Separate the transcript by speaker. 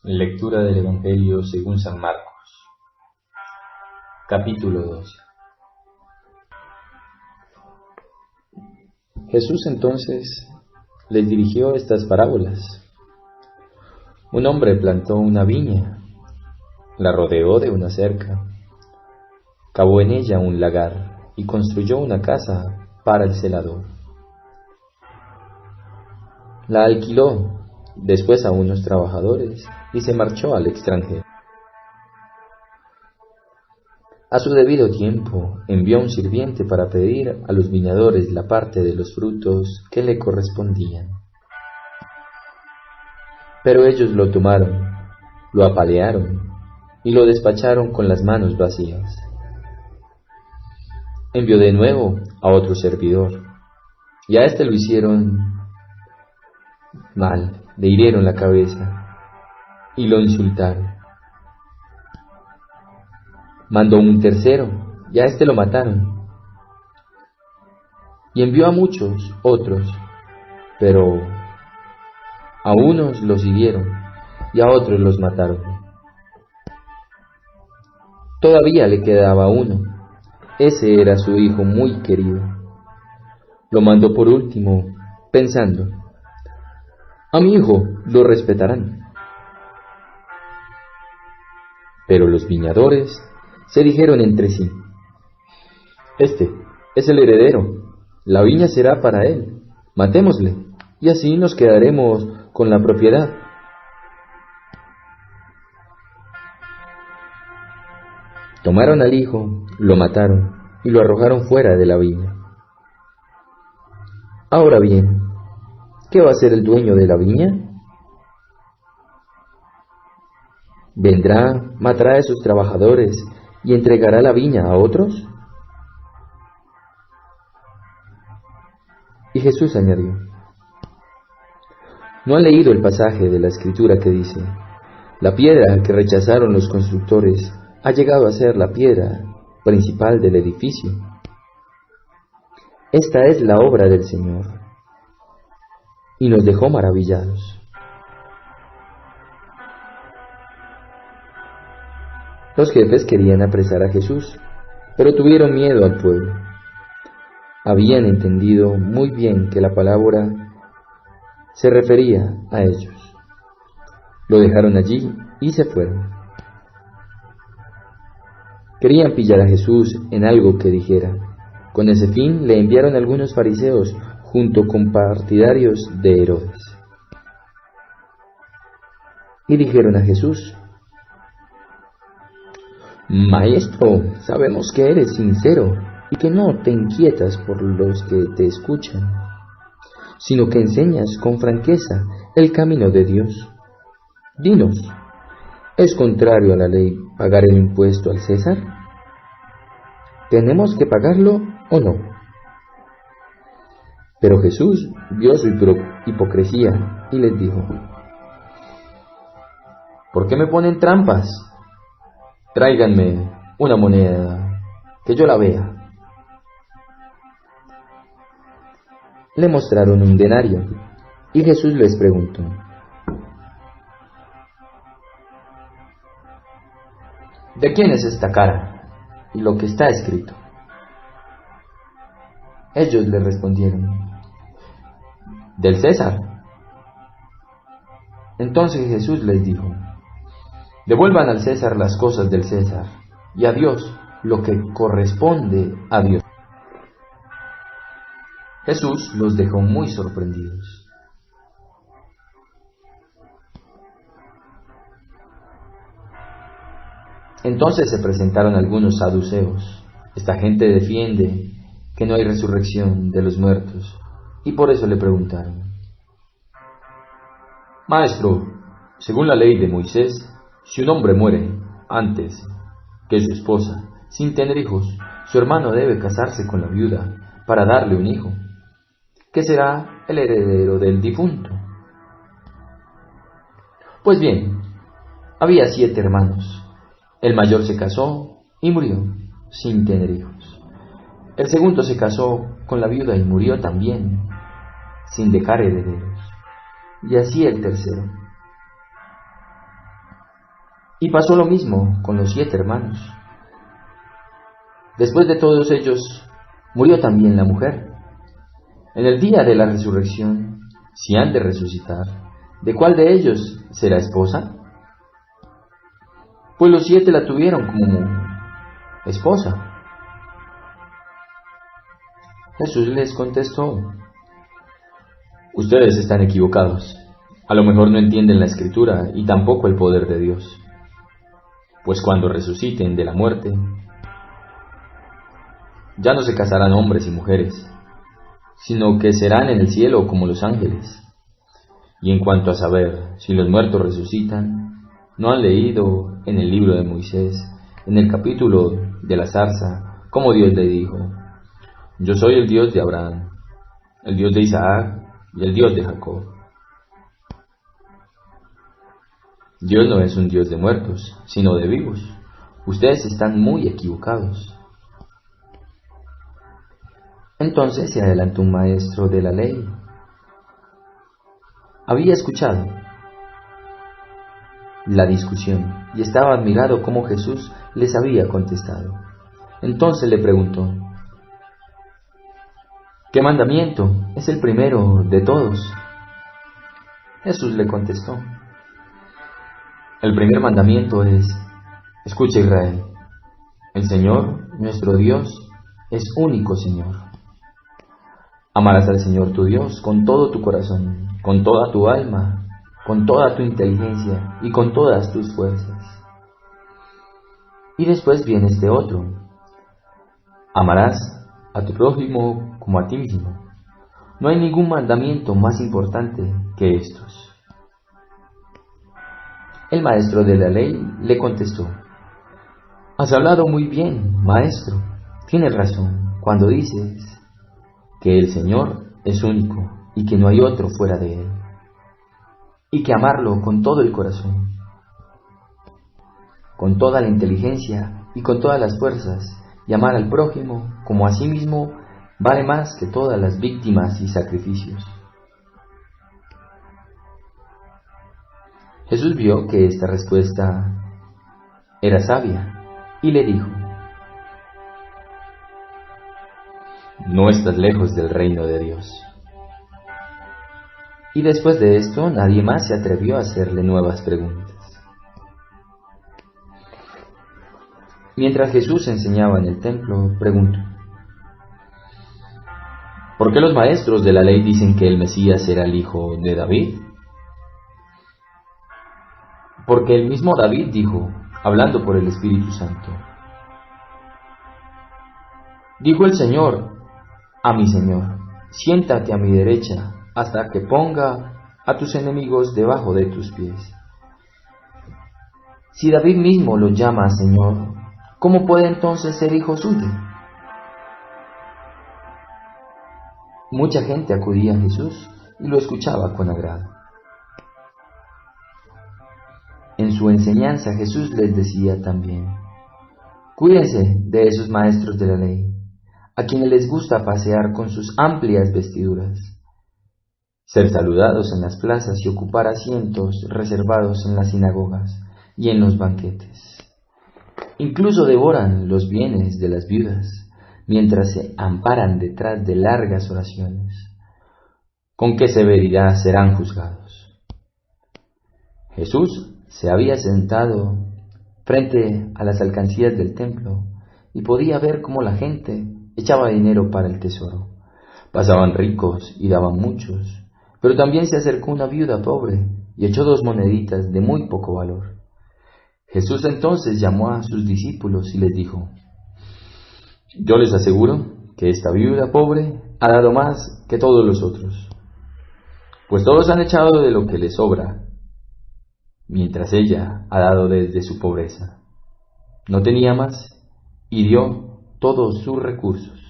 Speaker 1: Lectura del Evangelio según San Marcos. Capítulo 12. Jesús entonces les dirigió estas parábolas. Un hombre plantó una viña, la rodeó de una cerca, cavó en ella un lagar y construyó una casa para el celador. La alquiló después a unos trabajadores y se marchó al extranjero. A su debido tiempo envió un sirviente para pedir a los viñadores la parte de los frutos que le correspondían. Pero ellos lo tomaron, lo apalearon y lo despacharon con las manos vacías. Envió de nuevo a otro servidor, y a éste lo hicieron mal, le hirieron la cabeza y lo insultaron. Mandó un tercero, y a éste lo mataron. Y envió a muchos otros, pero a unos los hirieron y a otros los mataron. Todavía le quedaba uno, ese era su hijo muy querido. Lo mandó por último, pensando: a mi hijo lo respetarán. Pero los viñadores se dijeron entre sí: este es el heredero, la viña será para él, matémosle, y así nos quedaremos con la propiedad. Tomaron al hijo, lo mataron y lo arrojaron fuera de la viña. Ahora bien, ¿qué va a hacer el dueño de la viña? ¿Vendrá, matará a sus trabajadores y entregará la viña a otros? Y Jesús añadió: ¿no han leído el pasaje de la Escritura que dice: la piedra que rechazaron los constructores ha llegado a ser la piedra principal del edificio? Esta es la obra del Señor, y nos dejó maravillados. Los jefes querían apresar a Jesús, pero tuvieron miedo al pueblo. Habían entendido muy bien que la palabra se refería a ellos. Lo dejaron allí y se fueron. Querían pillar a Jesús en algo que dijera. Con ese fin le enviaron algunos fariseos junto con partidarios de Herodes. Y dijeron a Jesús: Maestro, sabemos que eres sincero y que no te inquietas por los que te escuchan, sino que enseñas con franqueza el camino de Dios. Dinos, ¿es contrario a la ley pagar el impuesto al César? ¿Tenemos que pagarlo o no? Pero Jesús vio su hipocresía y les dijo: ¿por qué me ponen trampas? Tráiganme una moneda, que yo la vea. Le mostraron un denario, y Jesús les preguntó: ¿de quién es esta cara y lo que está escrito? Ellos le respondieron: del César. Entonces Jesús les dijo: devuelvan al César las cosas del César, y a Dios lo que corresponde a Dios. Jesús los dejó muy sorprendidos. Entonces se presentaron algunos saduceos. Esta gente defiende que no hay resurrección de los muertos, y por eso le preguntaron: Maestro, según la ley de Moisés, si un hombre muere antes que su esposa, sin tener hijos, su hermano debe casarse con la viuda para darle un hijo, que será el heredero del difunto. Pues bien, había 7 hermanos. El mayor se casó y murió sin tener hijos. El segundo se casó con la viuda y murió también sin dejar herederos. Y así el tercero. Y pasó lo mismo con los 7 hermanos. Después de todos ellos, murió también la mujer. En el día de la resurrección, si han de resucitar, ¿de cuál de ellos será esposa? Pues los 7 la tuvieron como esposa. Jesús les contestó: ustedes están equivocados. A lo mejor no entienden la Escritura y tampoco el poder de Dios. Pues cuando resuciten de la muerte, ya no se casarán hombres y mujeres, sino que serán en el cielo como los ángeles. Y en cuanto a saber si los muertos resucitan, ¿no han leído en el libro de Moisés, en el capítulo de la zarza, cómo Dios le dijo: yo soy el Dios de Abraham, el Dios de Isaac y el Dios de Jacob? Dios no es un Dios de muertos, sino de vivos. Ustedes están muy equivocados. Entonces se adelantó un maestro de la ley. Había escuchado la discusión y estaba admirado cómo Jesús les había contestado. Entonces le preguntó: ¿qué mandamiento es el primero de todos? Jesús le contestó: el primer mandamiento es: escucha, Israel, el Señor, nuestro Dios, es único Señor. Amarás al Señor tu Dios con todo tu corazón, con toda tu alma, con toda tu inteligencia y con todas tus fuerzas. Y después viene este otro: amarás a tu prójimo como a ti mismo. No hay ningún mandamiento más importante que estos. El maestro de la ley le contestó: has hablado muy bien, maestro. Tienes razón cuando dices que el Señor es único y que no hay otro fuera de Él, y que amarlo con todo el corazón, con toda la inteligencia y con todas las fuerzas, y amar al prójimo como a sí mismo vale más que todas las víctimas y sacrificios. Jesús vio que esta respuesta era sabia y le dijo: no estás lejos del reino de Dios. Y después de esto, nadie más se atrevió a hacerle nuevas preguntas. Mientras Jesús enseñaba en el templo, preguntó: ¿por qué los maestros de la ley dicen que el Mesías era el hijo de David? Porque el mismo David dijo, hablando por el Espíritu Santo: dijo el Señor a mi Señor, siéntate a mi derecha hasta que ponga a tus enemigos debajo de tus pies. Si David mismo lo llama Señor, ¿cómo puede entonces ser hijo suyo? Mucha gente acudía a Jesús y lo escuchaba con agrado. En su enseñanza Jesús les decía también: cuídense de esos maestros de la ley, a quienes les gusta pasear con sus amplias vestiduras, ser saludados en las plazas y ocupar asientos reservados en las sinagogas y en los banquetes. Incluso devoran los bienes de las viudas, mientras se amparan detrás de largas oraciones. ¿Con qué severidad serán juzgados? Jesús se había sentado frente a las alcancías del templo y podía ver cómo la gente echaba dinero para el tesoro. Pasaban ricos y daban muchos, pero también se acercó una viuda pobre y echó 2 moneditas de muy poco valor. Jesús entonces llamó a sus discípulos y les dijo: yo les aseguro que esta viuda pobre ha dado más que todos los otros, pues todos han echado de lo que les sobra, mientras ella ha dado desde su pobreza. No tenía más y dio todos sus recursos.